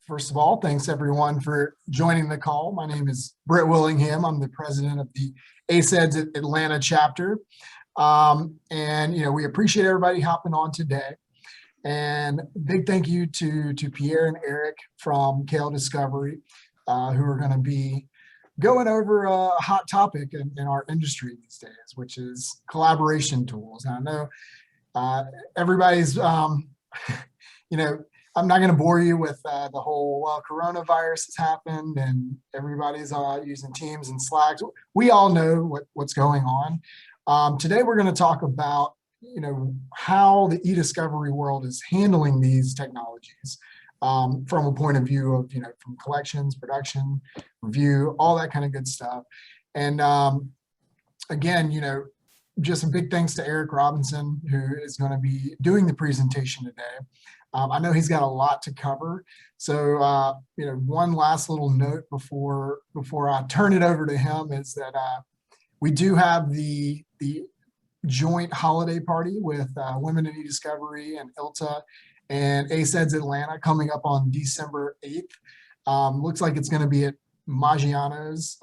First of all, thanks everyone for joining the call. My name is Britt Willingham. I'm the president of the ACEDS Atlanta chapter. We appreciate everybody hopping on today. And big thank you to Pierre and Eric from Kale Discovery, who are going to be going over a hot topic in our industry these days, which is collaboration tools. And I know everybody's, I'm not going to bore you with the whole coronavirus has happened and everybody's using Teams and Slacks. We all know what's going on. Today we're going to talk about how the e-discovery world is handling these technologies from a point of view of from collections, production, review, all that kind of good stuff. And again, just a big thanks to Eric Robinson, who is going to be doing the presentation today. I know he's got a lot to cover. So, one last little note before I turn it over to him is that we do have the joint holiday party with Women in E-Discovery and ILTA and ACEDS Atlanta coming up on December 8th. Looks like it's going to be at Maggiano's.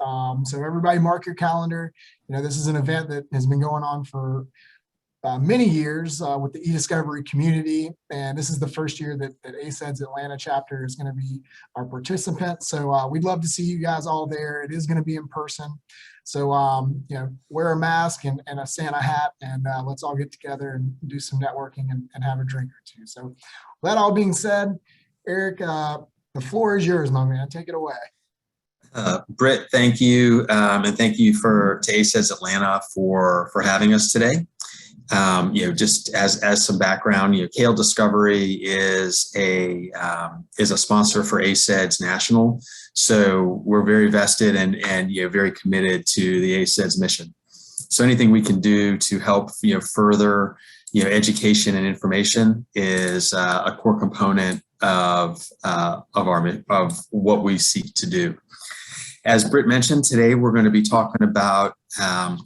So everybody mark your calendar. This is an event that has been going on for many years with the e-discovery community, and this is the first year that ACEDS Atlanta chapter is going to be our participant. So we'd love to see you guys all there. It is going to be in person. So wear a mask and a Santa hat, and let's all get together and do some networking and have a drink or two. So with that all being said, Eric, the floor is yours, my man. Take it away. Britt, thank you, and thank you to ACEDS Atlanta for having us today. Just as some background, Kale Discovery is a sponsor for ACEDS National, so we're very vested and very committed to the ACEDS mission. So anything we can do to help further education and information is a core component of what we seek to do. As Britt mentioned, today we're going to be talking about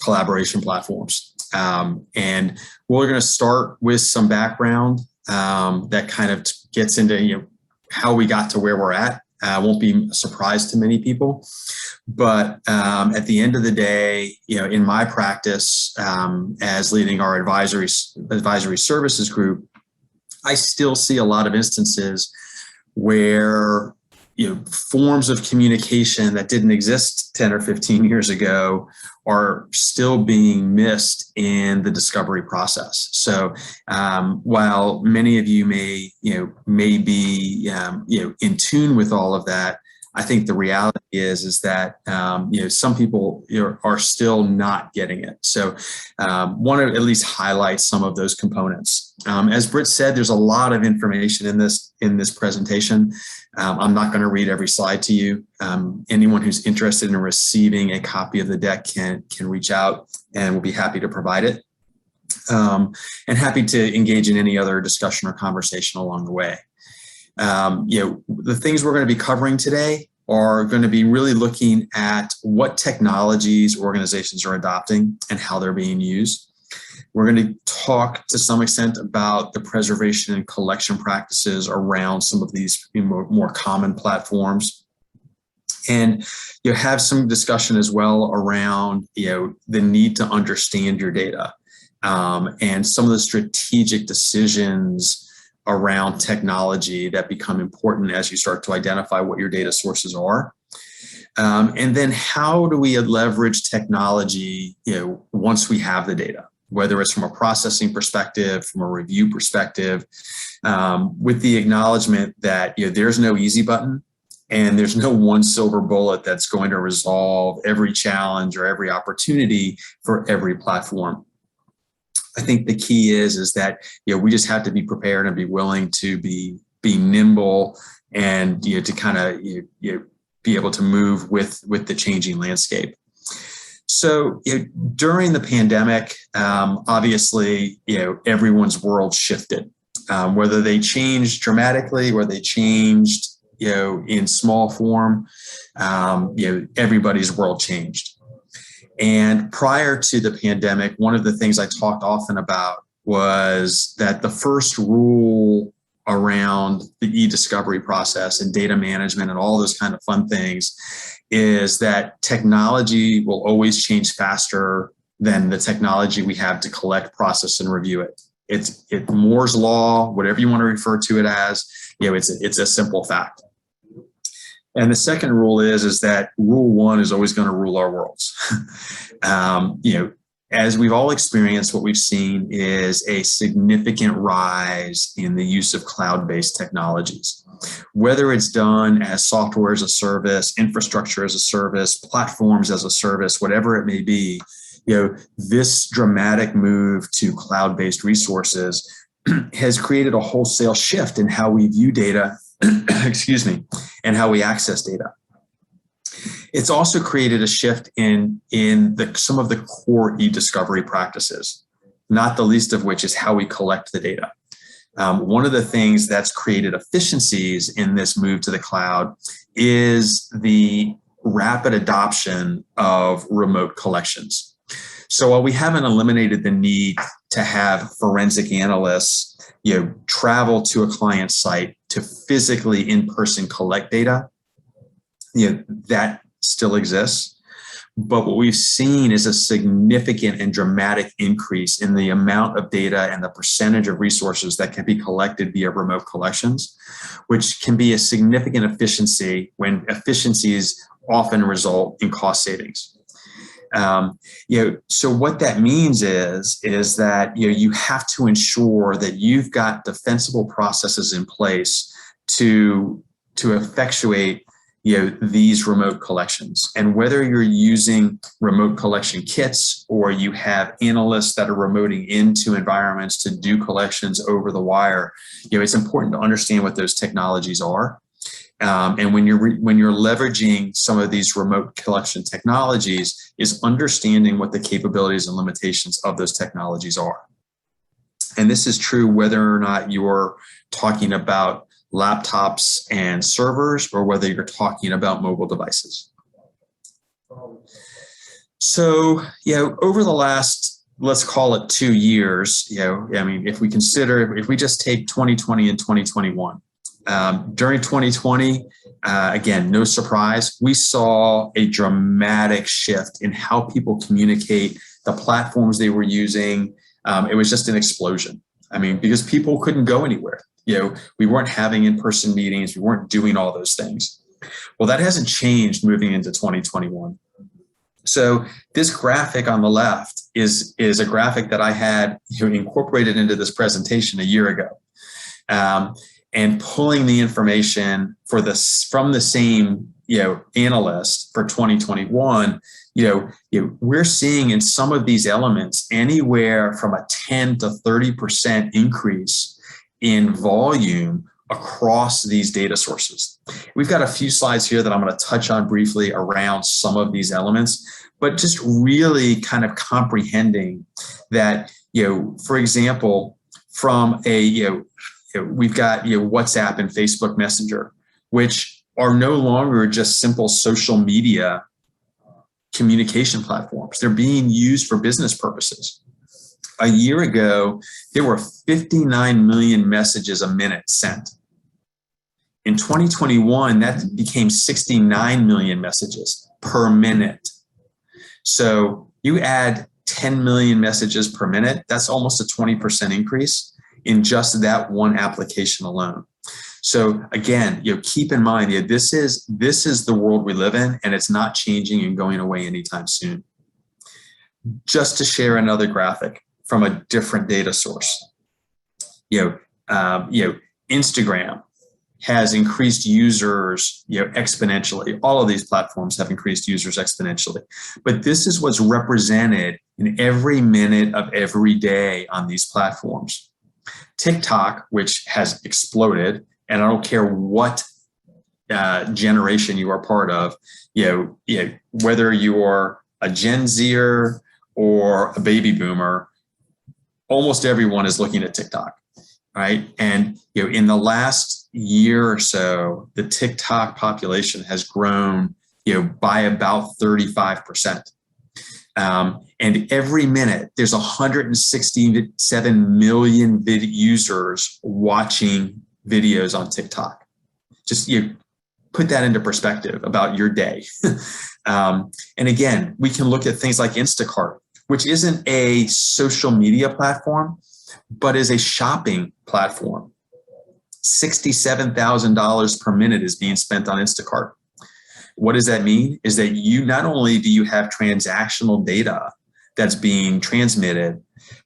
collaboration platforms. And we're going to start with some background that kind of gets into how we got to where we're at. Won't be a surprise to many people, but at the end of the day, in my practice as leading our advisory services group, I still see a lot of instances where forms of communication that didn't exist 10 or 15 years ago are still being missed in the discovery process. So while many of you may be in tune with all of that, I think the reality is that some people are still not getting it. So want to at least highlight some of those components. As Britt said, there's a lot of information in this presentation. I'm not going to read every slide to you. Anyone who's interested in receiving a copy of the deck can reach out, and we'll be happy to provide it. And happy to engage in any other discussion or conversation along the way. The things we're going to be covering today are going to be really looking at what technologies organizations are adopting and how they're being used. We're going to talk to some extent about the preservation and collection practices around some of these more common platforms. And have some discussion as well around the need to understand your data and some of the strategic decisions around technology that become important as you start to identify what your data sources are. And then how do we leverage technology once we have the data, whether it's from a processing perspective, from a review perspective, with the acknowledgement that there's no easy button and there's no one silver bullet that's going to resolve every challenge or every opportunity for every platform. I think the key is that we just have to be prepared and be willing to be nimble and to kind of be able to move with the changing landscape. So during the pandemic, obviously everyone's world shifted, whether they changed dramatically or they changed in small form. Everybody's world changed. And prior to the pandemic, one of the things I talked often about was that the first rule around the e-discovery process and data management and all those kind of fun things is that technology will always change faster than the technology we have to collect, process, and review it. It's Moore's law, whatever you want to refer to it as. It's a simple fact. And the second rule is that rule one is always going to rule our worlds. As we've all experienced, what we've seen is a significant rise in the use of cloud-based technologies. Whether it's done as software as a service, infrastructure as a service, platforms as a service, whatever it may be, this dramatic move to cloud-based resources has created a wholesale shift in how we view data, excuse me, and how we access data. It's also created a shift in some of the core e-discovery practices, not the least of which is how we collect the data. One of the things that's created efficiencies in this move to the cloud is the rapid adoption of remote collections. So while we haven't eliminated the need to have forensic analysts, travel to a client site to physically in-person collect data, that still exists. But what we've seen is a significant and dramatic increase in the amount of data and the percentage of resources that can be collected via remote collections, which can be a significant efficiency when efficiencies often result in cost savings. So what that means is that you have to ensure that you've got defensible processes in place to effectuate these remote collections. And whether you're using remote collection kits or you have analysts that are remoting into environments to do collections over the wire, it's important to understand what those technologies are. And when you're leveraging some of these remote collection technologies, is understanding what the capabilities and limitations of those technologies are. And this is true whether or not you're talking about laptops and servers or whether you're talking about mobile devices. So, over the last, let's call it 2 years, if we just take 2020 and 2021, during 2020, again, no surprise, we saw a dramatic shift in how people communicate, the platforms they were using. It was just an explosion. Because people couldn't go anywhere. We weren't having in-person meetings. We weren't doing all those things. Well, that hasn't changed moving into 2021. So this graphic on the left is a graphic that I had incorporated into this presentation a year ago. And pulling the information from the same analyst for 2021, we're seeing in some of these elements anywhere from a 10 to 30% increase in volume across these data sources. We've got a few slides here that I'm going to touch on briefly around some of these elements, but just really kind of comprehending that, for example, from we've got WhatsApp and Facebook Messenger, which are no longer just simple social media communication platforms. They're being used for business purposes. A year ago, there were 59 million messages a minute sent. In 2021, that became 69 million messages per minute. So you add 10 million messages per minute, that's almost a 20% increase in just that one application alone. So again, keep in mind, this is the world we live in, and it's not changing and going away anytime soon. Just to share another graphic from a different data source, Instagram has increased users, exponentially. All of these platforms have increased users exponentially, but this is what's represented in every minute of every day on these platforms. TikTok, which has exploded, and I don't care what generation you are part of, whether you are a Gen Zer or a baby boomer, almost everyone is looking at TikTok, right? And in the last year or so, the TikTok population has grown, by about 35%. And every minute, there's 167 million users watching videos on TikTok. Just put that into perspective about your day. And again, we can look at things like Instacart, which isn't a social media platform, but is a shopping platform. $67,000 per minute is being spent on Instacart. What does that mean? Is that you not only do you have transactional data that's being transmitted,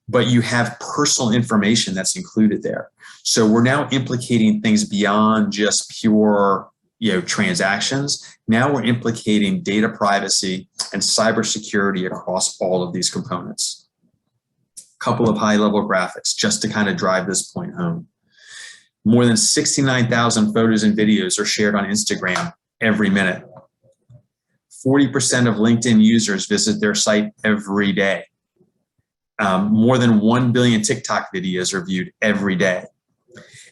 but you have personal information that's included there. So we're now implicating things beyond just pure transactions. Now we're implicating data privacy and cybersecurity across all of these components. A couple of high-level graphics just to kind of drive this point home. More than 69,000 photos and videos are shared on Instagram every minute. 40% of LinkedIn users visit their site every day. More than 1 billion TikTok videos are viewed every day.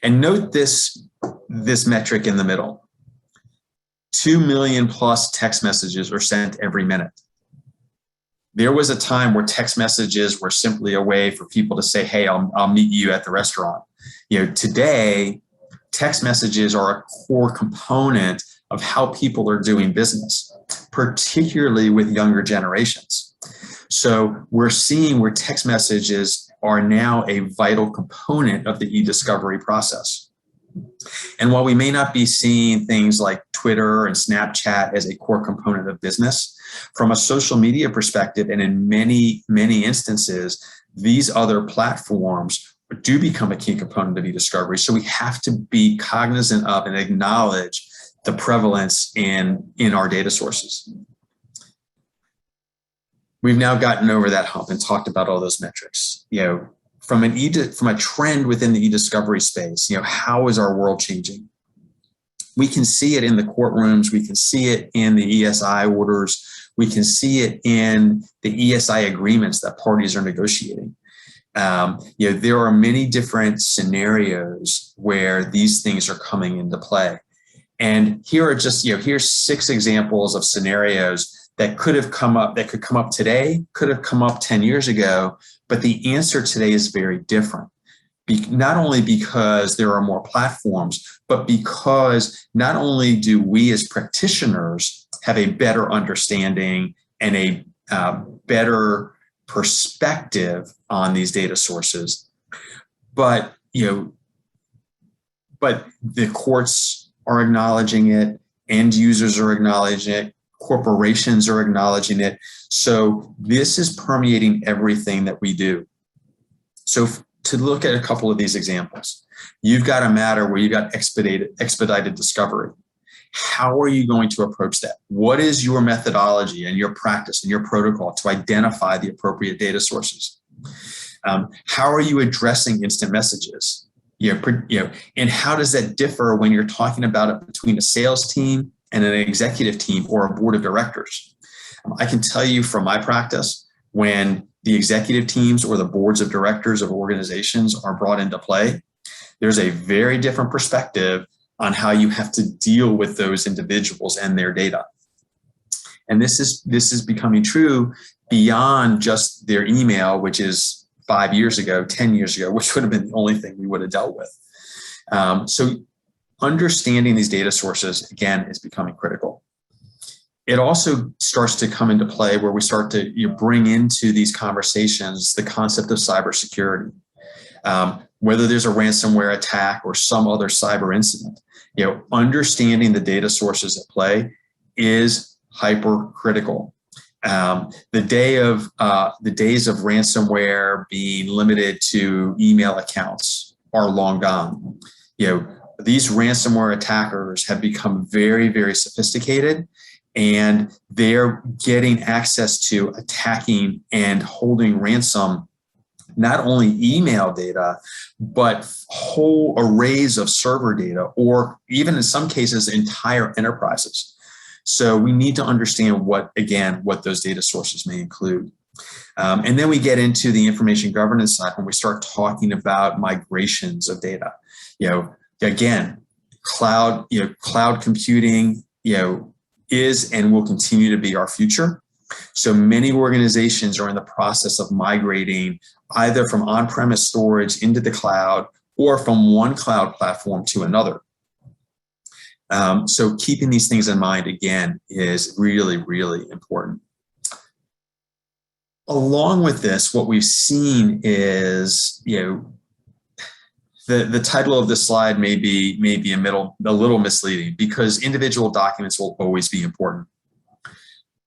And note this metric in the middle. 2 million plus text messages are sent every minute. There was a time where text messages were simply a way for people to say, hey, I'll meet you at the restaurant. Today, text messages are a core component of how people are doing business, particularly with younger generations. So we're seeing where text messages are now a vital component of the e-discovery process. And while we may not be seeing things like Twitter and Snapchat as a core component of business, from a social media perspective, and in many, many instances, these other platforms do become a key component of e-discovery. So we have to be cognizant of and acknowledge the prevalence in our data sources. We've now gotten over that hump and talked about all those metrics. From a trend within the e-discovery space, how is our world changing? We can see it in the courtrooms. We can see it in the ESI orders. We can see it in the ESI agreements that parties are negotiating. There are many different scenarios where these things are coming into play. And here are just, here's 6 examples of scenarios that could come up today, could have come up 10 years ago, but the answer today is very different. Not only because there are more platforms, but because not only do we as practitioners have a better understanding and a better perspective on these data sources, but the courts are acknowledging it, end users are acknowledging it, corporations are acknowledging it. So this is permeating everything that we do. So to look at a couple of these examples, you've got a matter where you've got expedited discovery. How are you going to approach that? What is your methodology and your practice and your protocol to identify the appropriate data sources? How are you addressing instant messages? And how does that differ when you're talking about it between a sales team and an executive team or a board of directors? I can tell you from my practice, when the executive teams or the boards of directors of organizations are brought into play, there's a very different perspective on how you have to deal with those individuals and their data. And this is becoming true beyond just their email, which is 5 years ago, 10 years ago, which would have been the only thing we would have dealt with. So understanding these data sources, again, is becoming critical. It also starts to come into play where we start to bring into these conversations the concept of cybersecurity. Whether there's a ransomware attack or some other cyber incident, understanding the data sources at play is hypercritical. The days of ransomware being limited to email accounts are long gone. These ransomware attackers have become very, very sophisticated, and they're getting access to attacking and holding ransom not only email data, but whole arrays of server data, or even in some cases, entire enterprises. So we need to understand what those data sources may include. And then we get into the information governance side when we start talking about migrations of data. Again, cloud computing, is and will continue to be our future. So many organizations are in the process of migrating either from on-premise storage into the cloud or from one cloud platform to another. So keeping these things in mind, again, is really, really important. Along with this, what we've seen is, the title of this slide may be a little misleading, because individual documents will always be important.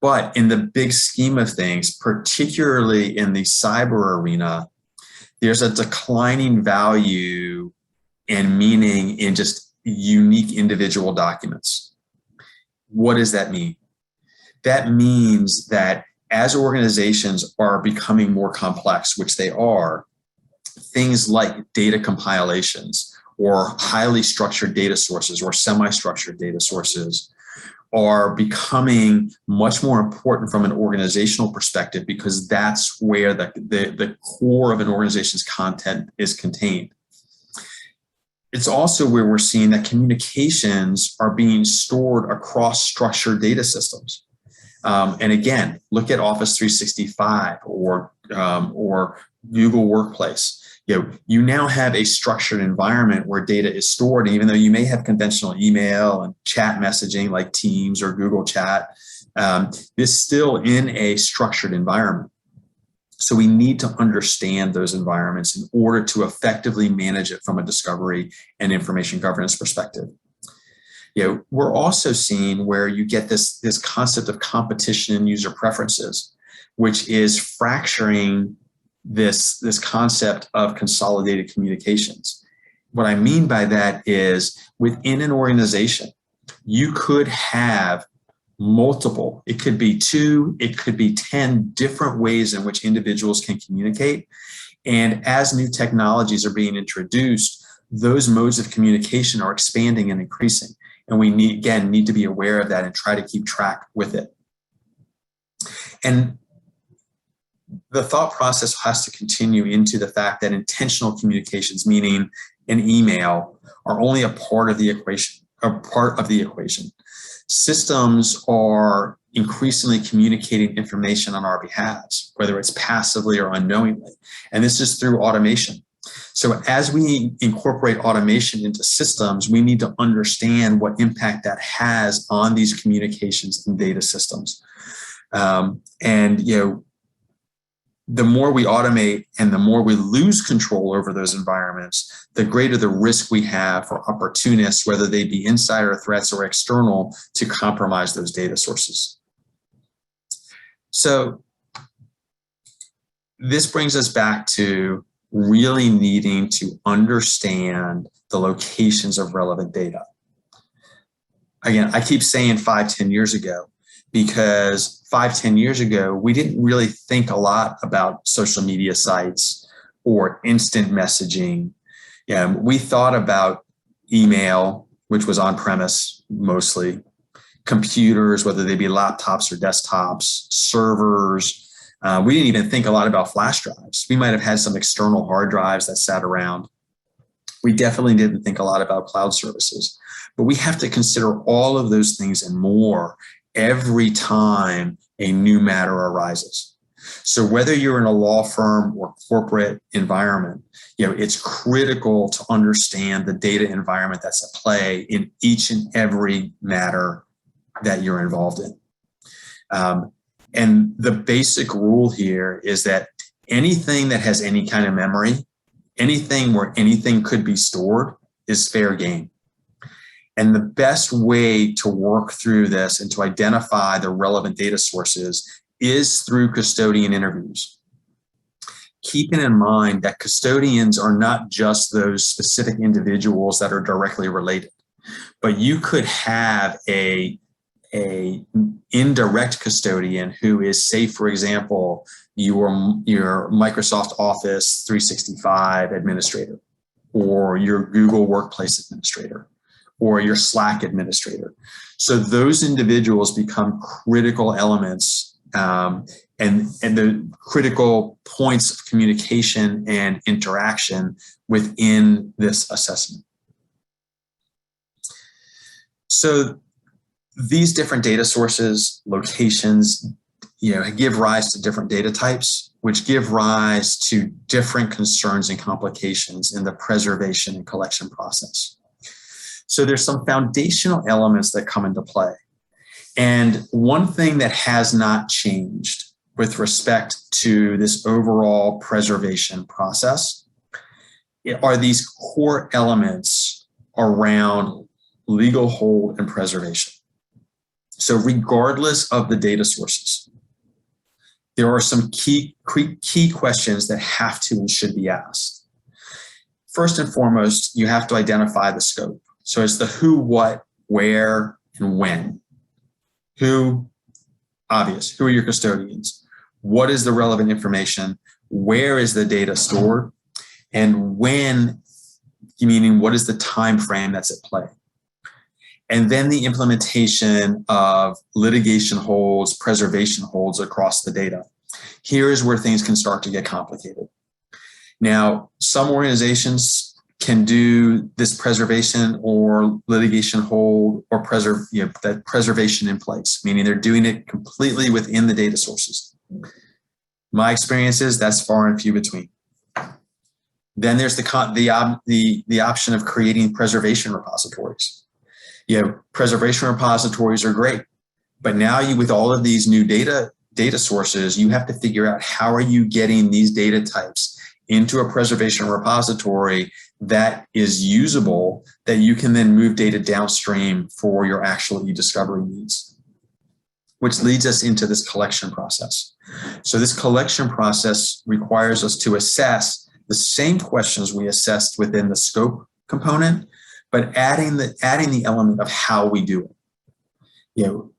But in the big scheme of things, particularly in the cyber arena, there's a declining value and meaning in just unique individual documents. What does that mean? That means that as organizations are becoming more complex, which they are, things like data compilations or highly structured data sources or semi-structured data sources are becoming much more important from an organizational perspective, because that's where the core of an organization's content is contained. It's also where we're seeing that communications are being stored across structured data systems. And again, look at Office 365 or Google Workplace. You now have a structured environment where data is stored, even though you may have conventional email and chat messaging like Teams or Google Chat, it's still in a structured environment. So we need to understand those environments in order to effectively manage it from a discovery and information governance perspective. We're also seeing where you get this concept of competition and user preferences, which is fracturing this concept of consolidated communications. What I mean by that is, within an organization, you could have multiple, it could be 2, it could be 10 different ways in which individuals can communicate. And as new technologies are being introduced, those modes of communication are expanding and increasing. And we need to be aware of that and try to keep track with it. And the thought process has to continue into the fact that intentional communications, meaning an email, are only a part of the equation. Systems are increasingly communicating information on our behalves, whether it's passively or unknowingly. And this is through automation. So as we incorporate automation into systems, we need to understand what impact that has on these communications and data systems. The more we automate and the more we lose control over those environments, the greater the risk we have for opportunists, whether they be insider threats or external, to compromise those data sources. So this brings us back to really needing to understand the locations of relevant data. Again, I keep saying 5-10 years ago, because 5-10 years ago, we didn't really think a lot about social media sites or instant messaging. We thought about email, which was on-premise mostly, computers, whether they be laptops or desktops, servers. We didn't even think a lot about flash drives. We might have had some external hard drives that sat around. We definitely didn't think a lot about cloud services. But we have to consider all of those things and more every time a new matter arises. So whether you're in a law firm or corporate environment, it's critical to understand the data environment that's at play in each and every matter that you're involved in. And the basic rule here is that anything that has any kind of memory, anything where anything could be stored, is fair game. And the best way to work through this and to identify the relevant data sources is through custodian interviews. Keeping in mind that custodians are not just those specific individuals that are directly related, but you could have a indirect custodian who is, say, for example, your Microsoft Office 365 administrator, or your Google Workplace administrator, or your Slack administrator. So those individuals become critical elements and the critical points of communication and interaction within this assessment. So these different data sources, locations, give rise to different data types which give rise to different concerns and complications in the preservation and collection process. So there's some foundational elements that come into play. And one thing that has not changed with respect to this overall preservation process are these core elements around legal hold and preservation. So regardless of the data sources, there are some key questions that have to and should be asked. First and foremost, you have to identify the scope. So it's the who, what, where, and when. Who, obvious, who are your custodians? What is the relevant information? Where is the data stored? And when, meaning what is the time frame that's at play? And then the implementation of litigation holds, preservation holds across the data. Here is where things can start to get complicated. Now, some organizations can do this preservation or litigation hold or that preservation in place, meaning they're doing it completely within the data sources. My experience is that's far and few between. Then there's the option of creating preservation repositories. Preservation repositories are great, but now with all of these new data sources, you have to figure out how are you getting these data types into a preservation repository that is usable, that you can then move data downstream for your actual e-discovery needs, which leads us into this collection process. So this collection process requires us to assess the same questions we assessed within the scope component, but adding the element of how we do it.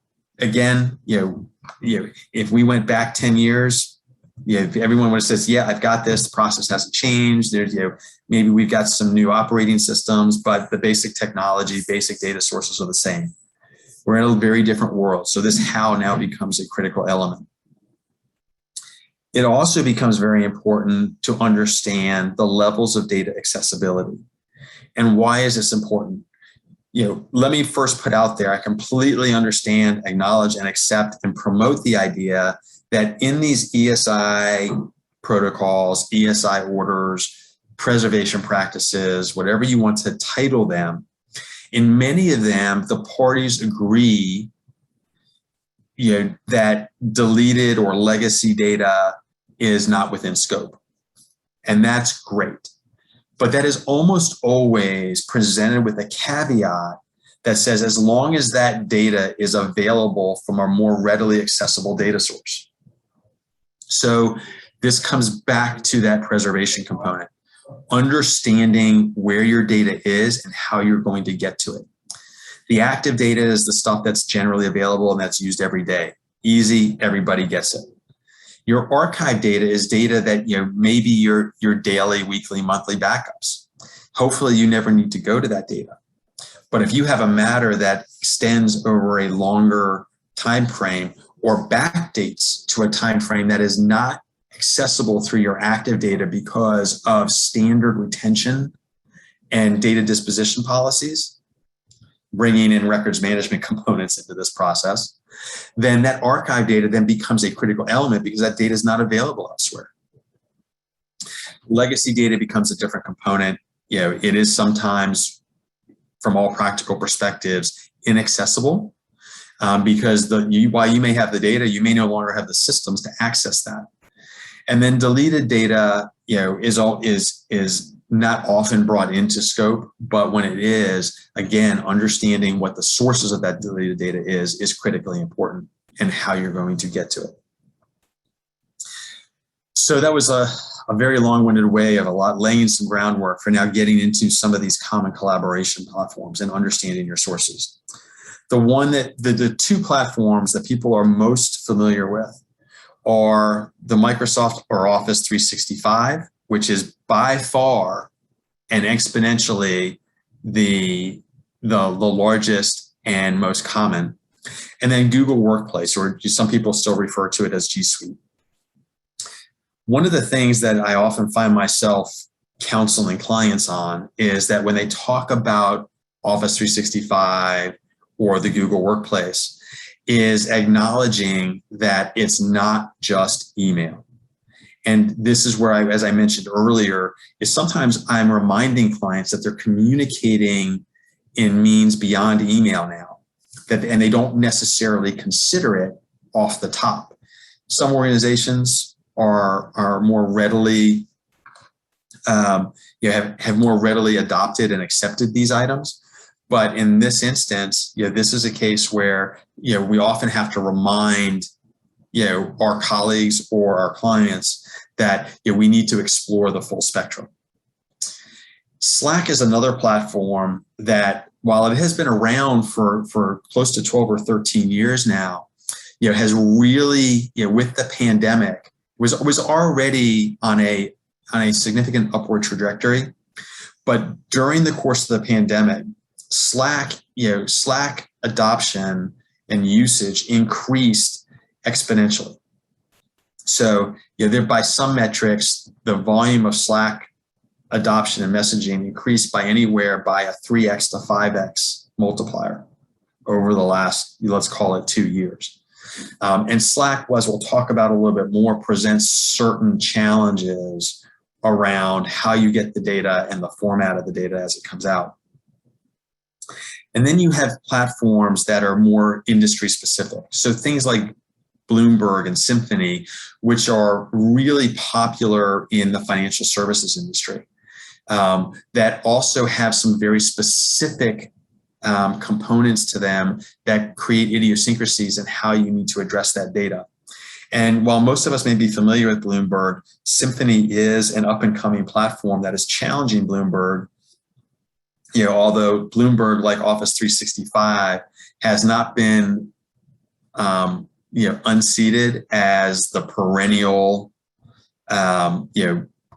If we went back 10 years, if everyone would have said, yeah, I've got this, the process hasn't changed. There's, maybe we've got some new operating systems, but the basic technology, basic data sources are the same. We're in a very different world. So this how now becomes a critical element. It also becomes very important to understand the levels of data accessibility. And why is this important? Let me first put out there, I completely understand, acknowledge, and accept and promote the idea that in these ESI protocols, ESI orders, preservation practices, whatever you want to title them, in many of them, the parties agree that deleted or legacy data is not within scope. And that's great. But that is almost always presented with a caveat that says as long as that data is available from a more readily accessible data source. So this comes back to that preservation component, understanding where your data is and how you're going to get to it. The active data is the stuff that's generally available and that's used every day. Easy, everybody gets it. Your archive data is data that maybe your daily, weekly, monthly backups. Hopefully you never need to go to that data. But if you have a matter that extends over a longer time frame or backdates to a time frame that is not accessible through your active data because of standard retention and data disposition policies, bringing in records management components into this process, then that archive data then becomes a critical element because that data is not available elsewhere. Legacy data becomes a different component. It is sometimes, from all practical perspectives, inaccessible because while you may have the data, you may no longer have the systems to access that. And then deleted data, is not often brought into scope, but when it is, again, understanding what the sources of that deleted data is critically important and how you're going to get to it. So that was a very long-winded way of laying some groundwork for now getting into some of these common collaboration platforms and understanding your sources. The two platforms that people are most familiar with are the Microsoft or Office 365, which is by far and exponentially the largest and most common, and then Google Workplace, or some people still refer to it as G Suite. One of the things that I often find myself counseling clients on is that when they talk about Office 365 or the Google Workplace, is acknowledging that it's not just email. And this is where as I mentioned earlier, is sometimes I'm reminding clients that they're communicating in means beyond email now, and they don't necessarily consider it off the top. Some organizations are more readily, have more readily adopted and accepted these items. But in this instance, this is a case where, we often have to remind, our colleagues or our clients that we need to explore the full spectrum. Slack is another platform that, while it has been around for close to 12 or 13 years now, has really, with the pandemic, was already on a significant upward trajectory. But during the course of the pandemic, Slack adoption and usage increased exponentially. So, by some metrics, the volume of Slack adoption and messaging increased by anywhere by a 3x to 5x multiplier over the last, let's call it 2 years. And Slack, as we'll talk about a little bit more, presents certain challenges around how you get the data and the format of the data as it comes out. And then you have platforms that are more industry specific. So things like Bloomberg and Symphony, which are really popular in the financial services industry, that also have some very specific components to them that create idiosyncrasies in how you need to address that data. And while most of us may be familiar with Bloomberg, Symphony is an up-and-coming platform that is challenging Bloomberg. Although Bloomberg, like Office 365, has not been unseated as the perennial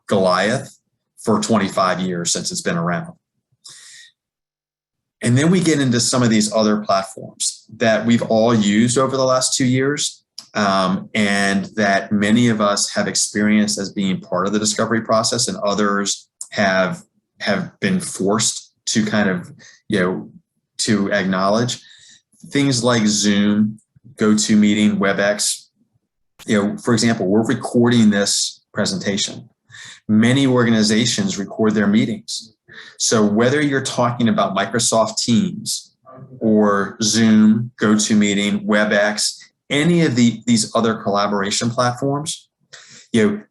Goliath for 25 years since it's been around. And then we get into some of these other platforms that we've all used over the last 2 years, and that many of us have experienced as being part of the discovery process, and others have been forced to kind of, to acknowledge. Things like Zoom, GoToMeeting, WebEx. For example, we're recording this presentation. Many organizations record their meetings. So whether you're talking about Microsoft Teams or Zoom, GoToMeeting, WebEx, any of these other collaboration platforms,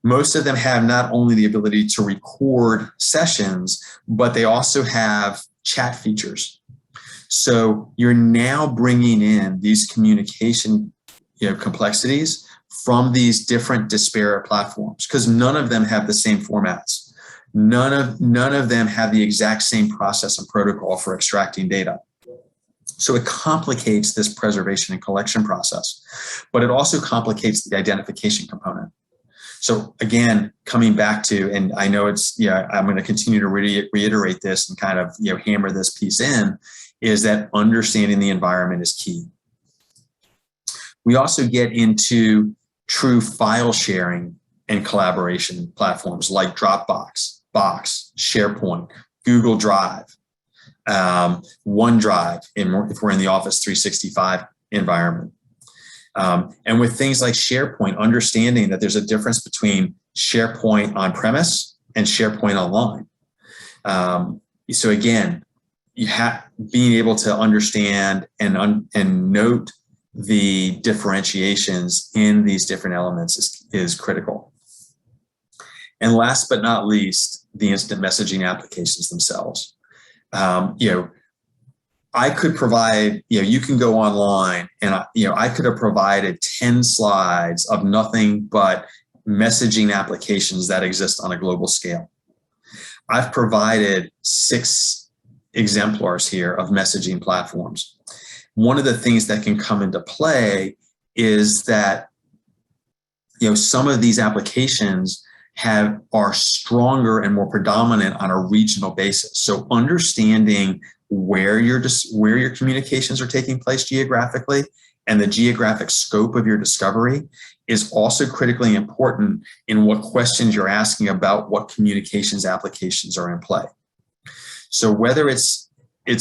most of them have not only the ability to record sessions, but they also have chat features. So you're now bringing in these communication, complexities from these different disparate platforms, because none of them have the same formats. None of them have the exact same process and protocol for extracting data. So it complicates this preservation and collection process, but it also complicates the identification component. So again, coming back to, and I know I'm going to continue to reiterate this and kind of, hammer this piece in, is that understanding the environment is key. We also get into true file sharing and collaboration platforms like Dropbox, Box, SharePoint, Google Drive, OneDrive, if we're in the Office 365 environment. And with things like SharePoint, understanding that there's a difference between SharePoint on-premise and SharePoint online. So again, being able to understand and note the differentiations in these different elements is critical. And last but not least, the instant messaging applications themselves. I could provide, you can go online and, I could have provided 10 slides of nothing but messaging applications that exist on a global scale. I've provided 6 exemplars here of messaging platforms. One of the things that can come into play is that, some of these applications are stronger and more predominant on a regional basis. So understanding where your communications are taking place geographically and the geographic scope of your discovery is also critically important in what questions you're asking about what communications applications are in play. So whether it's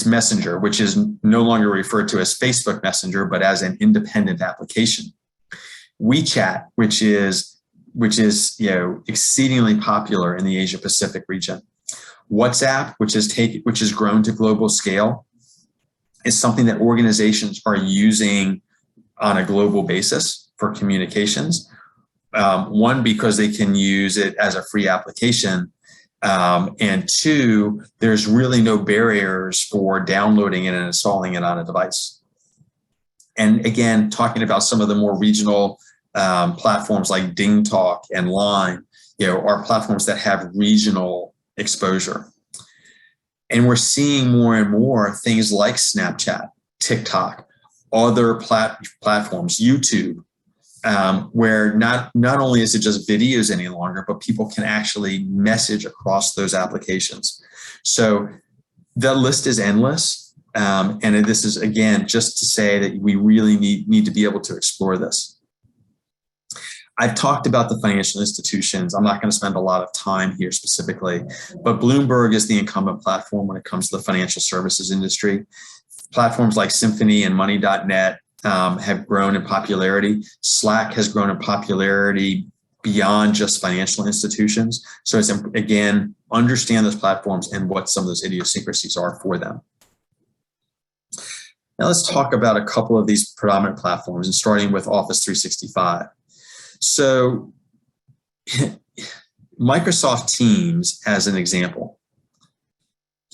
Messenger, which is no longer referred to as Facebook Messenger, but as an independent application, WeChat, which is which is exceedingly popular in the Asia Pacific region. WhatsApp, which has grown to global scale, is something that organizations are using on a global basis for communications. One, because they can use it as a free application. And two, there's really no barriers for downloading it and installing it on a device. And again, talking about some of the more regional platforms like DingTalk and Line, are platforms that have regional exposure. And we're seeing more and more things like Snapchat, TikTok, other platforms, YouTube, where not only is it just videos any longer, but people can actually message across those applications. So the list is endless. And this is, again, just to say that we really need to be able to explore this. I've talked about the financial institutions. I'm not going to spend a lot of time here specifically, but Bloomberg is the incumbent platform when it comes to the financial services industry. Platforms like Symphony and Money.net have grown in popularity. Slack has grown in popularity beyond just financial institutions. So it's, again, understand those platforms and what some of those idiosyncrasies are for them. Now let's talk about a couple of these predominant platforms, and starting with Office 365. So Microsoft Teams as an example,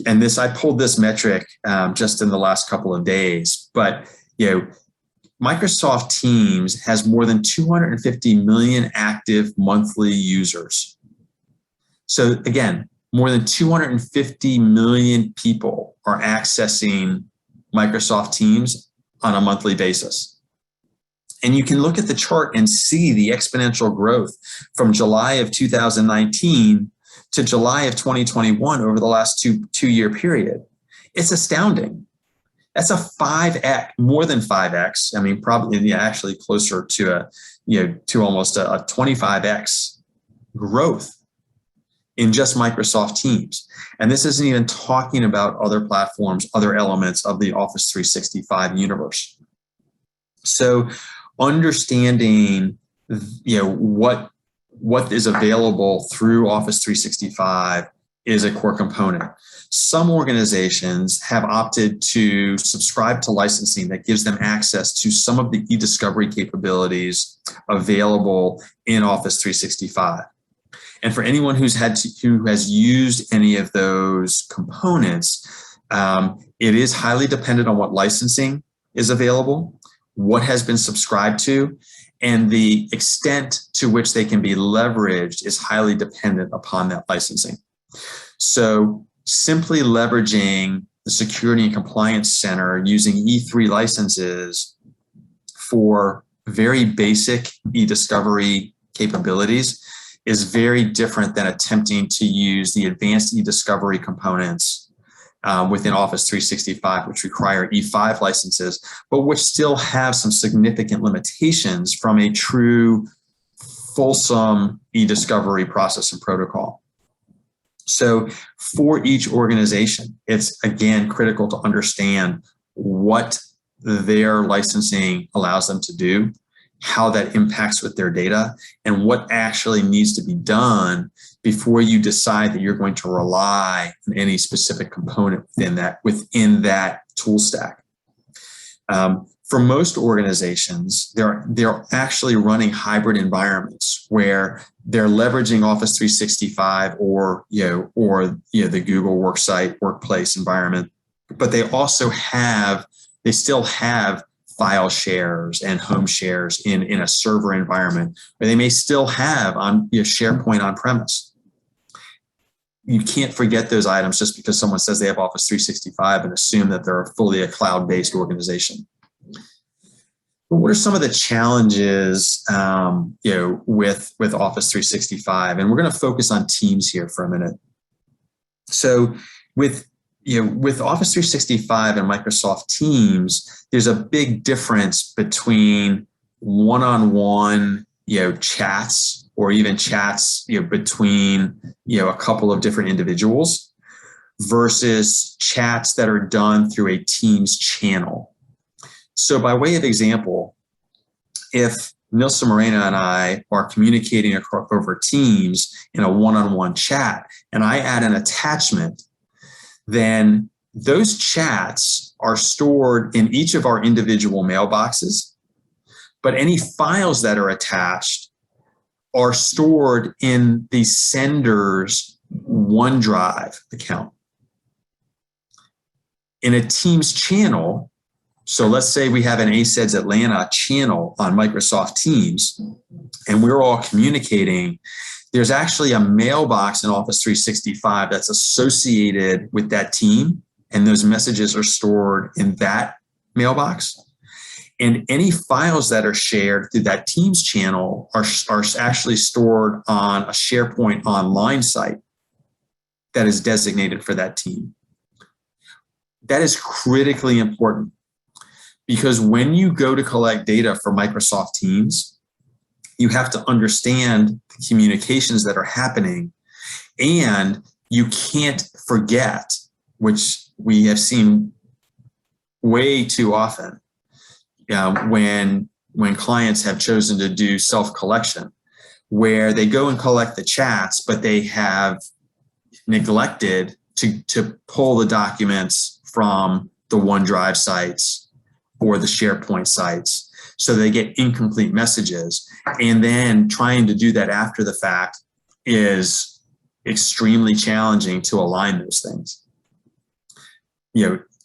and I pulled this metric just in the last couple of days, but Microsoft Teams has more than 250 million active monthly users. So again, more than 250 million people are accessing Microsoft Teams on a monthly basis. And you can look at the chart and see the exponential growth from July of 2019 to July of 2021 over the last two-year period. It's astounding. That's a 5x, more than 5x. I mean, probably actually closer to almost a 25x growth in just Microsoft Teams. And this isn't even talking about other platforms, other elements of the Office 365 universe. So understanding, what is available through Office 365 is a core component. Some organizations have opted to subscribe to licensing that gives them access to some of the e-discovery capabilities available in Office 365. And for anyone who has used any of those components, it is highly dependent on what licensing is available, what has been subscribed to, and the extent to which they can be leveraged is highly dependent upon that licensing. So simply leveraging the Security and Compliance Center using E3 licenses for very basic e-discovery capabilities is very different than attempting to use the advanced e-discovery components within Office 365, which require E5 licenses, but which still have some significant limitations from a true fulsome e-discovery process and protocol. So for each organization, it's again critical to understand what their licensing allows them to do, how that impacts with their data, and what actually needs to be done before you decide that you're going to rely on any specific component within that tool stack. For most organizations, they're actually running hybrid environments where they're leveraging Office 365 or the Google Worksite workplace environment, but they still have file shares and home shares in a server environment, or they may still have on SharePoint on premise. You can't forget those items just because someone says they have Office 365 and assume that they're fully a cloud-based organization. But what are some of the challenges, with Office 365? And we're going to focus on Teams here for a minute. So with Office 365 and Microsoft Teams, there's a big difference between one-on-one, chats, or even chats, between, a couple of different individuals versus chats that are done through a Teams channel. So by way of example, if Nilsa Morena and I are communicating over Teams in a one-on-one chat, and I add an attachment, then those chats are stored in each of our individual mailboxes, but any files that are attached are stored in the sender's OneDrive account. In a Teams channel, so let's say we have an ACEDS Atlanta channel on Microsoft Teams, and we're all communicating, there's actually a mailbox in Office 365 that's associated with that team, and those messages are stored in that mailbox. And any files that are shared through that Teams channel are actually stored on a SharePoint Online site that is designated for that team. That is critically important, because when you go to collect data for Microsoft Teams, you have to understand the communications that are happening, and you can't forget, which we have seen way too often when clients have chosen to do self-collection, where they go and collect the chats, but they have neglected to pull the documents from the OneDrive sites or the SharePoint sites. So they get incomplete messages. And then trying to do that after the fact is extremely challenging to align those things.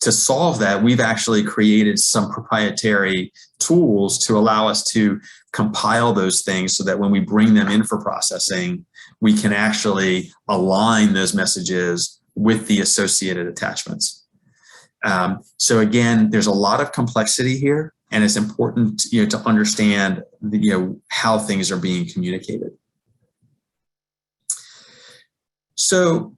To solve that, we've actually created some proprietary tools to allow us to compile those things so that when we bring them in for processing, we can actually align those messages with the associated attachments. So again, there's a lot of complexity here, and it's important, to understand, how things are being communicated. So,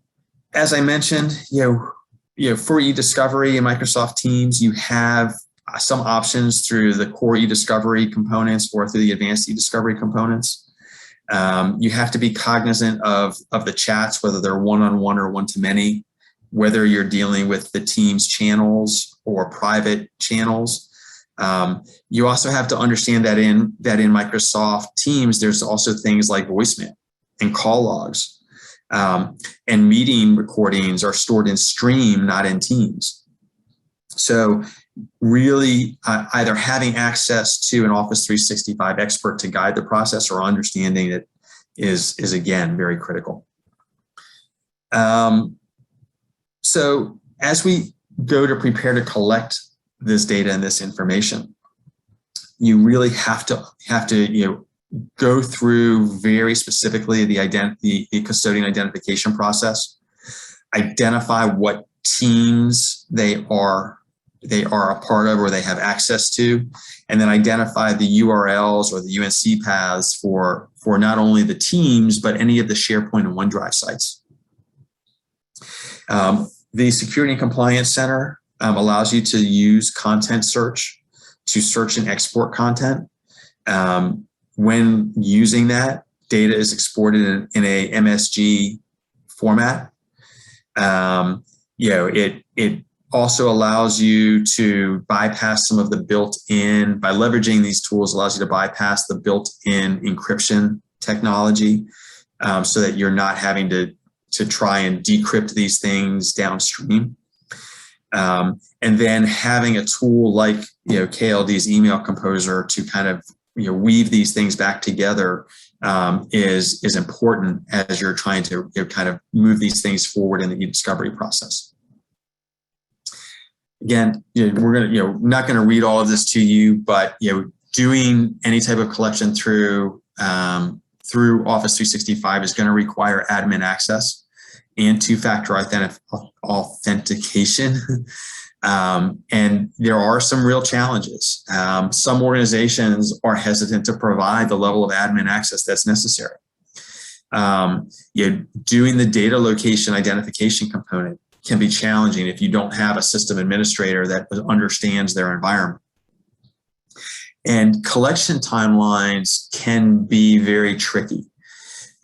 as I mentioned, for eDiscovery in Microsoft Teams, you have some options through the core eDiscovery components or through the advanced eDiscovery components. You have to be cognizant of the chats, whether they're one-on-one or one-to-many, whether you're dealing with the Teams channels or private channels. You also have to understand that in Microsoft Teams, there's also things like voicemail and call logs. And meeting recordings are stored in Stream, not in Teams. So really either having access to an Office 365 expert to guide the process or understanding it is again, very critical. So as we go to prepare to collect this data and this information, you really have to go through very specifically the custodian identification process, identify what teams they are a part of or they have access to, and then identify the URLs or the UNC paths for not only the teams, but any of the SharePoint and OneDrive sites. The Security and Compliance Center allows you to use content search to search and export content. When using that, data is exported in a MSG format. It also allows you to bypass some of the built-in, by leveraging these tools, allows you to bypass the built-in encryption technology, so that you're not having to try and decrypt these things downstream. And then having a tool like KLD's Email Composer to kind of weave these things back together is important as you're trying to kind of move these things forward in the eDiscovery process. Again, we're not gonna read all of this to you, but doing any type of collection through Office 365 is going to require admin access and two-factor authentication. And there are some real challenges. Some organizations are hesitant to provide the level of admin access that's necessary. Doing the data location identification component can be challenging if you don't have a system administrator that understands their environment. And collection timelines can be very tricky.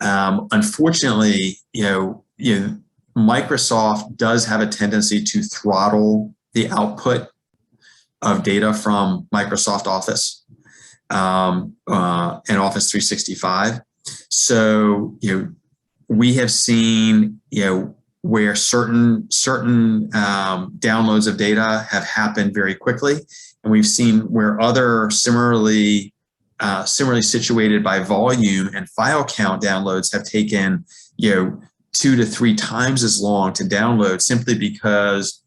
Unfortunately, Microsoft does have a tendency to throttle the output of data from Microsoft Office. and Office 365. So, we have seen, where certain downloads of data have happened very quickly, and we've seen where other similarly situated by volume and file count downloads have taken 2 to 3 times as long to download, simply because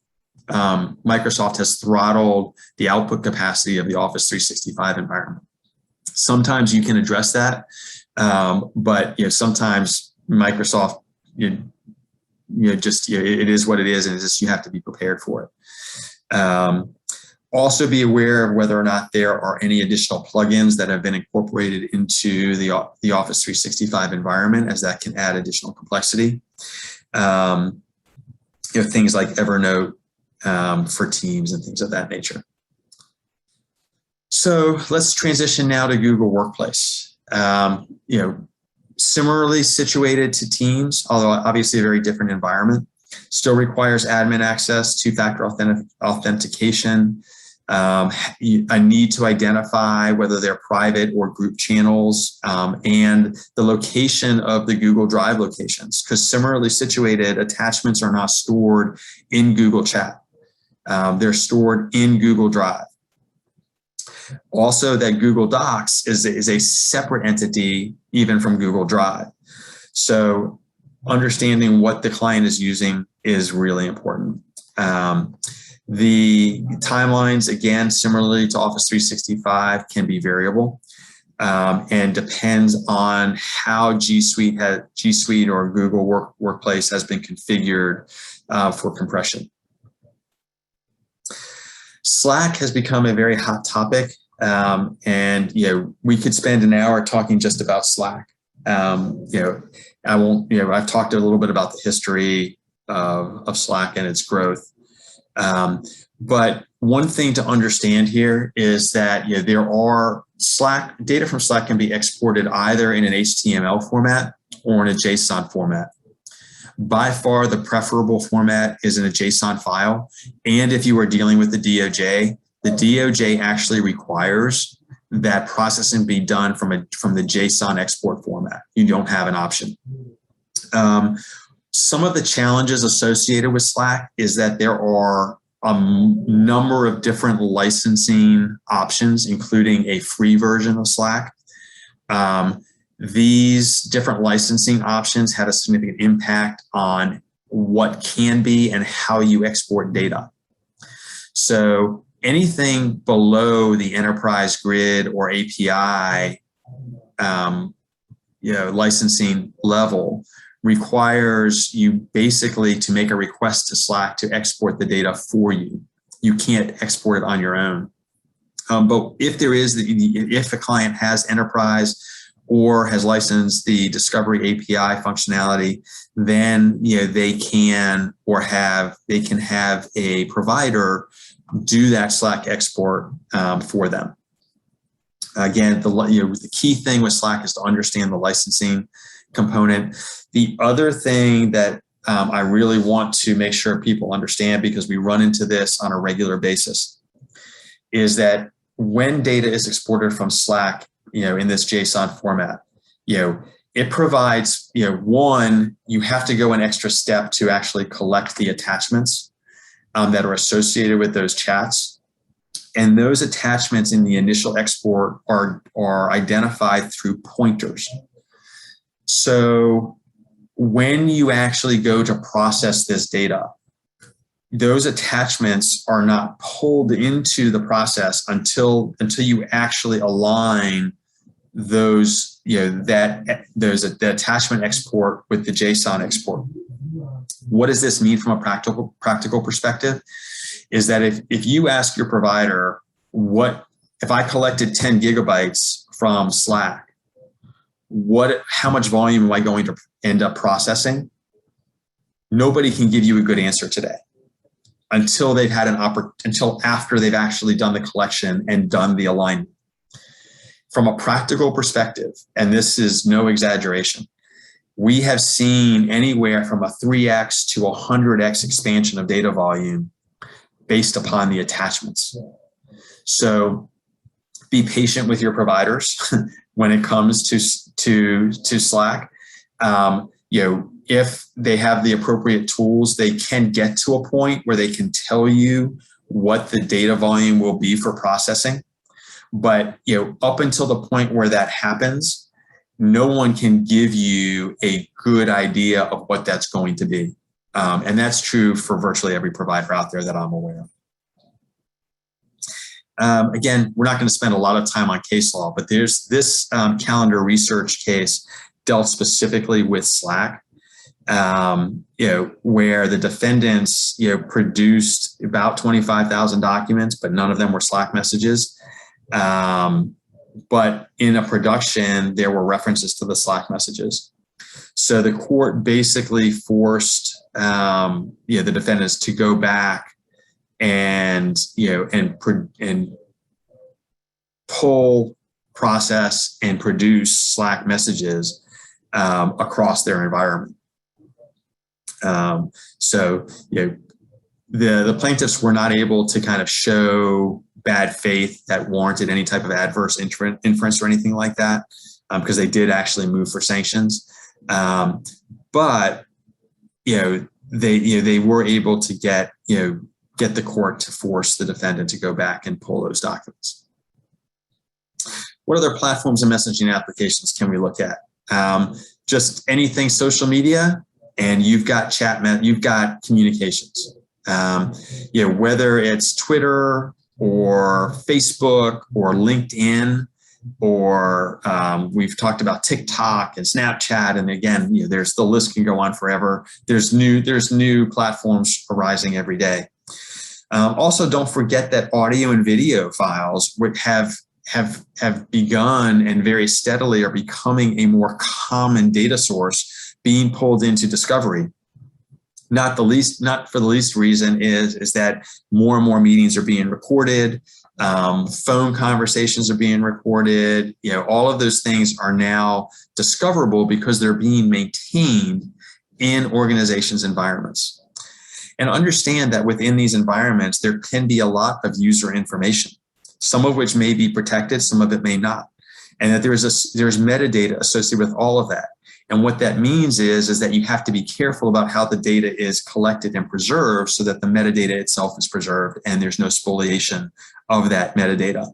Microsoft has throttled the output capacity of the Office 365 environment. Sometimes you can address that, but sometimes Microsoft, it is what it is, and it's just, you have to be prepared for it. Also be aware of whether or not there are any additional plugins that have been incorporated into the Office 365 environment, as that can add additional complexity. Things like Evernote for Teams and things of that nature. So let's transition now to Google Workplace. Similarly situated to Teams, although obviously a very different environment, still requires admin access, two-factor authentication, a need to identify whether they're private or group channels, and the location of the Google Drive locations, because similarly situated attachments are not stored in Google Chat. They're stored in Google Drive. Also, that Google Docs is a separate entity even from Google Drive. So understanding what the client is using is really important. The timelines, again, similarly to Office 365, can be variable and depends on how G Suite or Google Workplace has been configured for compression. Slack has become a very hot topic, and we could spend an hour talking just about Slack. I won't. I've talked a little bit about the history of Slack and its growth, but one thing to understand here is that there are data from Slack can be exported either in an HTML format or in a JSON format. By far, the preferable format is in a JSON file. And if you are dealing with the DOJ actually requires that processing be done from the JSON export format. You don't have an option. Some of the challenges associated with Slack is that there are a number of different licensing options, including a free version of Slack. These different licensing options had a significant impact on what can be and how you export data. So anything below the enterprise grid or API licensing level requires you basically to make a request to Slack to export the data for you. You can't export it on your own. But if if a client has enterprise or has licensed the Discovery API functionality, then they can have a provider do that Slack export for them. Again, the key thing with Slack is to understand the licensing component. The other thing that I really want to make sure people understand, because we run into this on a regular basis, is that when data is exported from Slack, in this JSON format, it provides, one, you have to go an extra step to actually collect the attachments that are associated with those chats. And those attachments in the initial export are identified through pointers. So when you actually go to process this data, those attachments are not pulled into the process until you actually align those, the attachment export with the JSON export. What does this mean from a practical perspective? Is that if you ask your provider, if I collected 10 gigabytes from Slack, how much volume am I going to end up processing? Nobody can give you a good answer today until they've had until after they've actually done the collection and done the alignment. From a practical perspective, and this is no exaggeration, we have seen anywhere from a 3x to 100x expansion of data volume based upon the attachments. So Be patient with your providers when it comes to Slack. If they have the appropriate tools, they can get to a point where they can tell you what the data volume will be for processing. But up until the point where that happens, no one can give you a good idea of what that's going to be. And that's true for virtually every provider out there that I'm aware of. Again, we're not going to spend a lot of time on case law, but there's this calendar research case dealt specifically with Slack, where the defendants, produced about 25,000 documents, but none of them were Slack messages. But in a production, there were references to the Slack messages. So the court basically forced, the defendants to go back and pull, process, and produce Slack messages across their environment. The plaintiffs were not able to kind of show bad faith that warranted any type of adverse inference or anything like that, because they did actually move for sanctions. But they were able to get the court to force the defendant to go back and pull those documents. What other platforms and messaging applications can we look at? Just anything social media, and you've got you've got communications. Whether it's Twitter or Facebook or LinkedIn, or we've talked about TikTok and Snapchat, and again, there's the list can go on forever. There's new platforms arising every day. Also, don't forget that audio and video files have begun and very steadily are becoming a more common data source being pulled into discovery. Not for the least reason is that more and more meetings are being recorded. Phone conversations are being recorded. All of those things are now discoverable because they're being maintained in organizations' environments. And understand that within these environments, there can be a lot of user information, some of which may be protected, some of it may not. And that there's metadata associated with all of that. And what that means is that you have to be careful about how the data is collected and preserved so that the metadata itself is preserved and there's no spoliation of that metadata.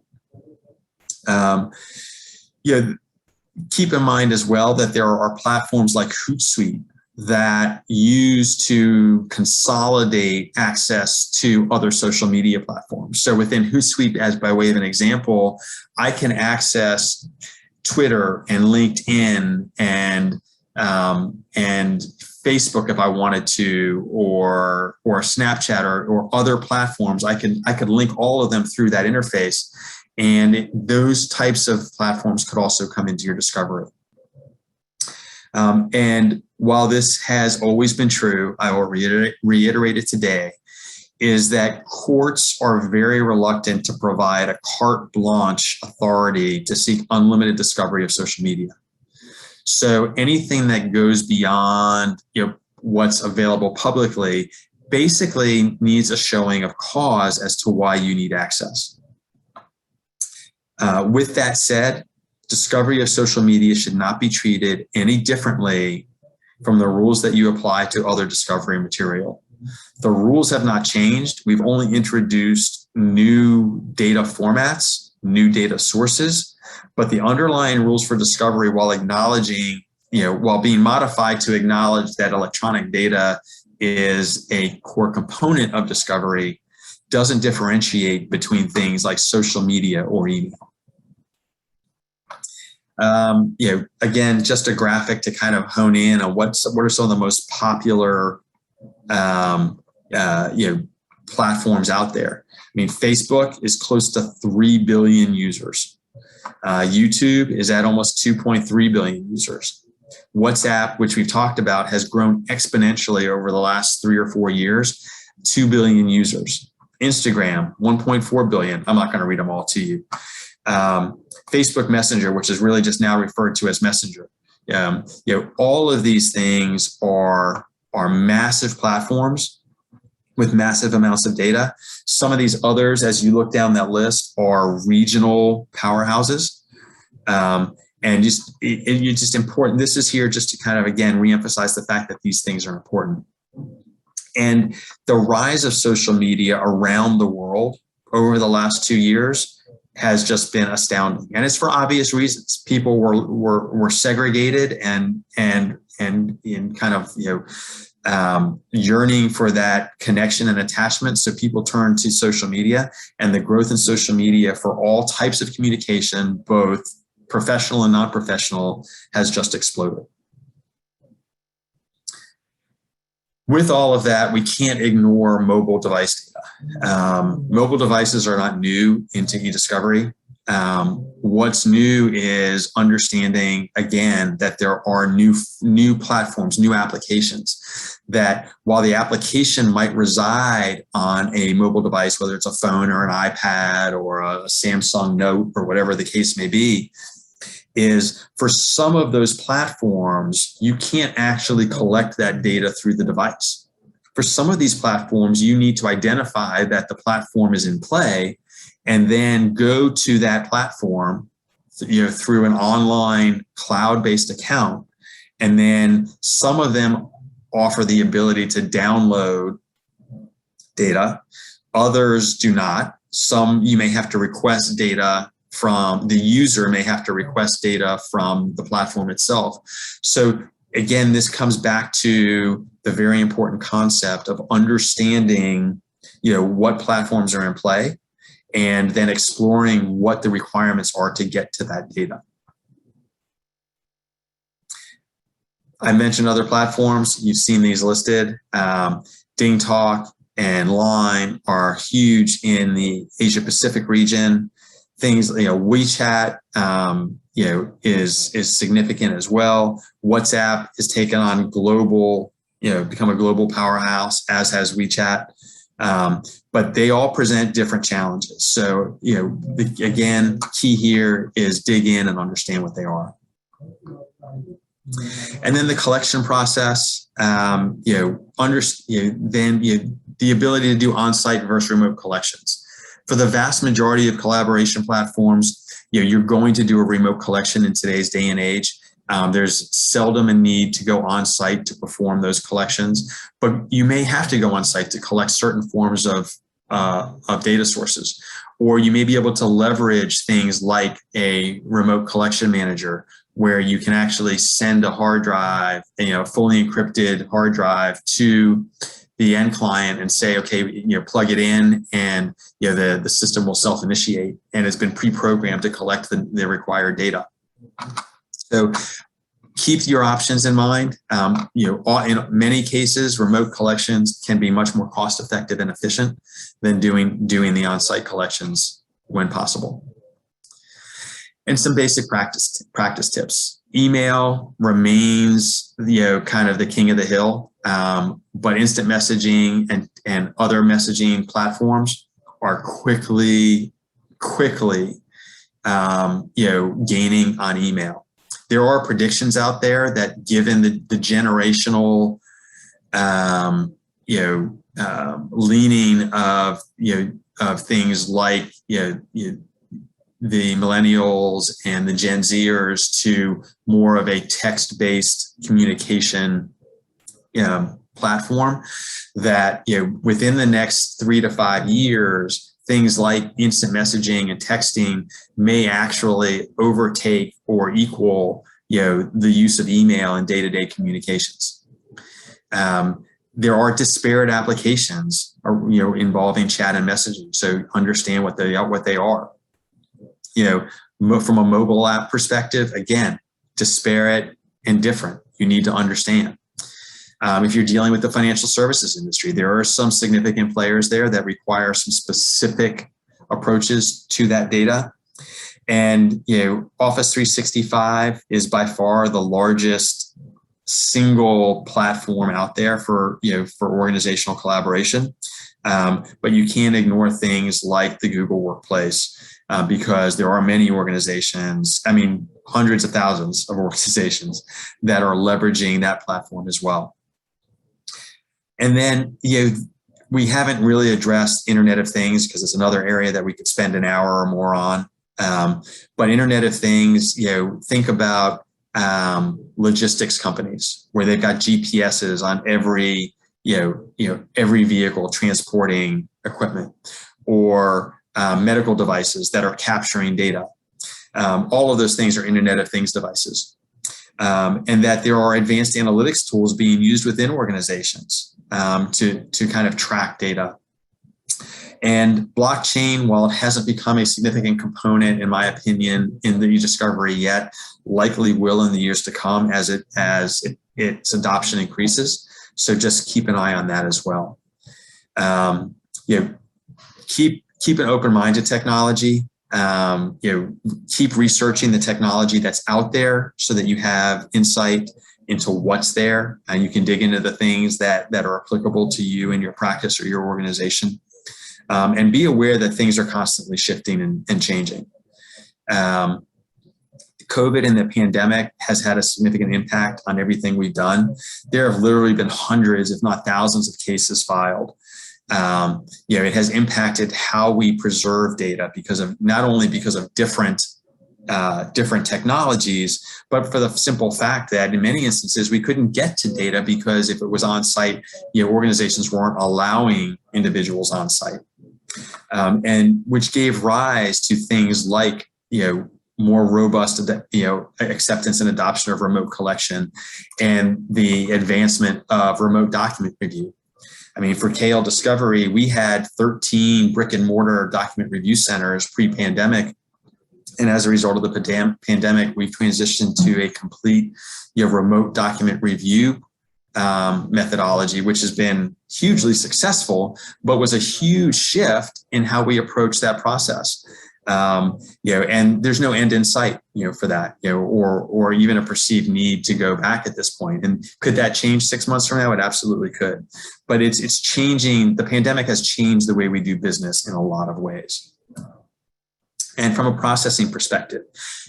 Keep in mind as well that there are platforms like Hootsuite that use to consolidate access to other social media platforms. So within Hootsuite, as by way of an example, I can access Twitter and LinkedIn and Facebook if I wanted to, or Snapchat or other platforms. I could link all of them through that interface, and those types of platforms could also come into your discovery. And while this has always been true, I will reiterate it today, is that courts are very reluctant to provide a carte blanche authority to seek unlimited discovery of social media. So anything that goes beyond what's available publicly basically needs a showing of cause as to why you need access. With that said, discovery of social media should not be treated any differently from the rules that you apply to other discovery material. The rules have not changed. We've only introduced new data formats, new data sources, but the underlying rules for discovery, while acknowledging, while being modified to acknowledge that electronic data is a core component of discovery, doesn't differentiate between things like social media or email. Again, just a graphic to kind of hone in on what are some of the most popular platforms out there. I mean, Facebook is close to 3 billion users. YouTube is at almost 2.3 billion users. WhatsApp, which we've talked about, has grown exponentially over the last 3 or 4 years, 2 billion users. Instagram, 1.4 billion. I'm not going to read them all to you. Facebook Messenger, which is really just now referred to as Messenger. All of these things are massive platforms with massive amounts of data. Some of these others, as you look down that list, are regional powerhouses. And it's just important. This is here just to kind of, again, reemphasize the fact that these things are important. And the rise of social media around the world over the last 2 years has just been astounding. And it's for obvious reasons. People were segregated and in kind of, yearning for that connection and attachment. So people turn to social media, and the growth in social media for all types of communication, both professional and non-professional, has just exploded. With all of that, we can't ignore mobile device data. Mobile devices are not new into e-discovery. What's new is understanding, again, that there are new platforms, new applications, that while the application might reside on a mobile device, whether it's a phone or an iPad or a Samsung Note or whatever the case may be, is for some of those platforms, you can't actually collect that data through the device. For some of these platforms, you need to identify that the platform is in play and then go to that platform, through an online cloud-based account. And then some of them offer the ability to download data. Others do not. Some you may have to request data from the user, may have to request data from the platform itself. So again, this comes back to the very important concept of understanding, what platforms are in play, and then exploring what the requirements are to get to that data. I mentioned other platforms. You've seen these listed. DingTalk and Line are huge in the Asia Pacific region. Things, WeChat, is significant as well. WhatsApp has taken on global, become a global powerhouse, as has WeChat. But they all present different challenges. So, again, key here is dig in and understand what they are. And then the collection process, then the ability to do on-site versus remote collections. For the vast majority of collaboration platforms, you're going to do a remote collection in today's day and age. There's seldom a need to go on site to perform those collections, but you may have to go on site to collect certain forms of data sources, or you may be able to leverage things like a remote collection manager, where you can actually send a hard drive, fully encrypted hard drive, to the end client and say, okay, plug it in, and the system will self-initiate, and it's been pre-programmed to collect the required data. So keep your options in mind. In many cases, remote collections can be much more cost-effective and efficient than doing the on-site collections when possible. And some basic practice tips. Email remains, kind of the king of the hill, but instant messaging and other messaging platforms are quickly, gaining on email. There are predictions out there that, given the generational, leaning of things like, the millennials and the Gen Zers to more of a text-based communication platform, that within the next 3 to 5 years, things like instant messaging and texting may actually overtake or equal the use of email in day-to-day communications. There are disparate applications involving chat and messaging, so understand what they are. From a mobile app perspective, again, disparate and different. You need to understand. If you're dealing with the financial services industry, there are some significant players there that require some specific approaches to that data. And, Office 365 is by far the largest single platform out there for organizational collaboration. But you can't ignore things like the Google Workplace, because there are many organizations, hundreds of thousands of organizations, that are leveraging that platform as well. And then, we haven't really addressed Internet of Things because it's another area that we could spend an hour or more on. But Internet of Things, think about logistics companies where they've got GPSs on every every vehicle transporting equipment, or medical devices that are capturing data. All of those things are Internet of Things devices. And that there are advanced analytics tools being used within organizations to kind of track data. And blockchain, while it hasn't become a significant component, in my opinion, in the e-discovery yet, likely will in the years to come as its adoption increases. So just keep an eye on that as well. Keep an open mind to technology. Keep researching the technology that's out there so that you have insight into what's there, and you can dig into the things that are applicable to you and your practice or your organization. And be aware that things are constantly shifting and changing. COVID and the pandemic has had a significant impact on everything we've done. There have literally been hundreds, if not thousands, of cases filed. It has impacted how we preserve data not only because of different technologies, but for the simple fact that in many instances we couldn't get to data because if it was on site, organizations weren't allowing individuals on site, and which gave rise to things like more robust acceptance and adoption of remote collection and the advancement of remote document review. I mean, for KL Discovery, we had 13 brick and mortar document review centers pre-pandemic. And as a result of the pandemic, we've transitioned to a complete remote document review methodology, which has been hugely successful, but was a huge shift in how we approach that process. And there's no end in sight, for that, or even a perceived need to go back at this point. And could that change 6 months from now? It absolutely could. But it's changing. The pandemic has changed the way we do business in a lot of ways. And from a processing perspective,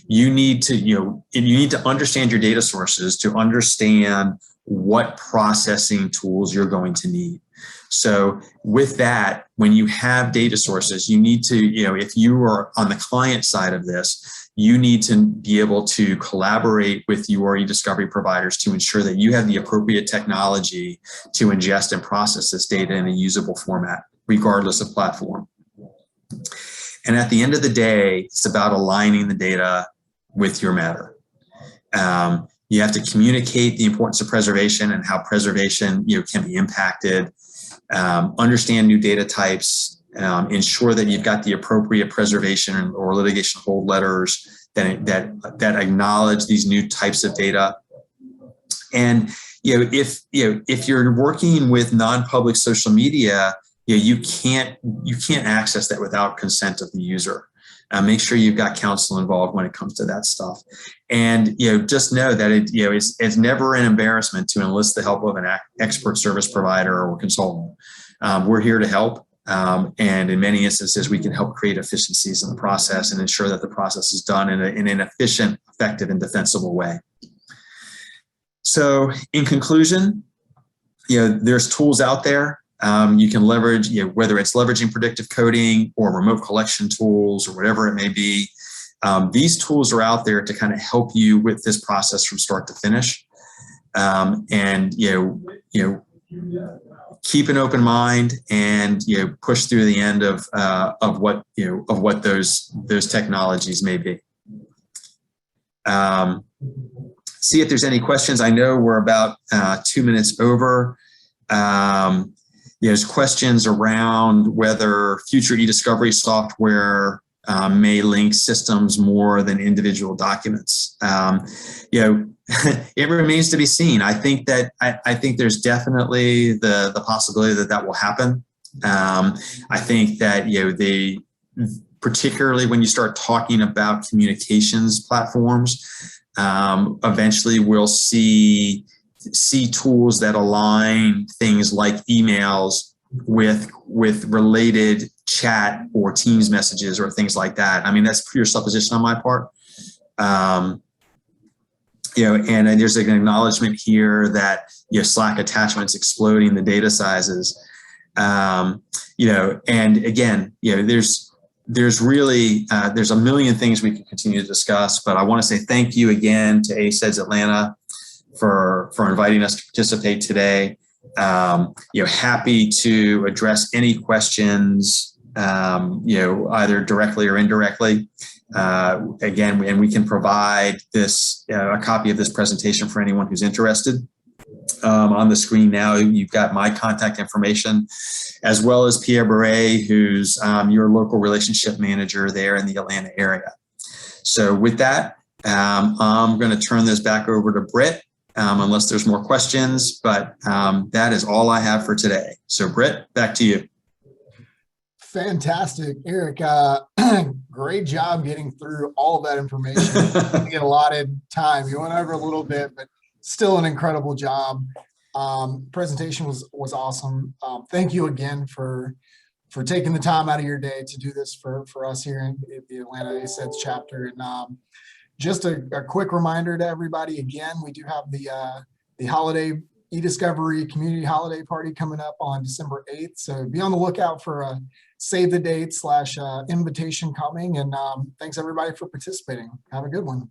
you need to understand your data sources to understand what processing tools you're going to need. So with that, when you have data sources, you need to, if you are on the client side of this, you need to be able to collaborate with your e-discovery providers to ensure that you have the appropriate technology to ingest and process this data in a usable format, regardless of platform. And at the end of the day, it's about aligning the data with your matter. You have to communicate the importance of preservation and how preservation can be impacted. Understand new data types, ensure that you've got the appropriate preservation or litigation hold letters that acknowledge these new types of data. And if you're working with non-public social media, you can't access that without consent of the user. Make sure you've got counsel involved when it comes to that stuff. And just know that it's never an embarrassment to enlist the help of an expert service provider or consultant. We're here to help, and in many instances, we can help create efficiencies in the process and ensure that the process is done in an efficient, effective, and defensible way. So, in conclusion, there's tools out there. You can leverage, whether it's leveraging predictive coding or remote collection tools or whatever it may be. These tools are out there to kind of help you with this process from start to finish. And keep an open mind and push through the end of what those technologies may be. See if there's any questions. I know we're about 2 minutes over. There's questions around whether future e-discovery software may link systems more than individual documents. It remains to be seen. I think there's definitely the possibility that will happen. I think that particularly when you start talking about communications platforms, eventually we'll see tools that align things like emails with related chat or Teams messages or things like that. I mean, that's pure supposition on my part. And there's an acknowledgement here that Slack attachments exploding the data sizes. And again, there's really there's a million things we can continue to discuss, but I want to say thank you again to ACEDS Atlanta for inviting us to participate today. Happy to address any questions, either directly or indirectly. Again, and we can provide this a copy of this presentation for anyone who's interested. On the screen now, you've got my contact information, as well as Pierre Beret, who's your local relationship manager there in the Atlanta area. So with that, I'm going to turn this back over to Britt, unless there's more questions, but that is all I have for today. So Britt, back to you. Fantastic, Eric. Great job getting through all of that information. You get allotted time. You went over a little bit, but still an incredible job. Presentation was awesome. Thank you again for taking the time out of your day to do this for us here in the Atlanta ACEDS chapter. And just a quick reminder to everybody, again, we do have the holiday e-discovery community holiday party coming up on December 8th. So be on the lookout for a save the date / invitation coming. And thanks everybody for participating. Have a good one.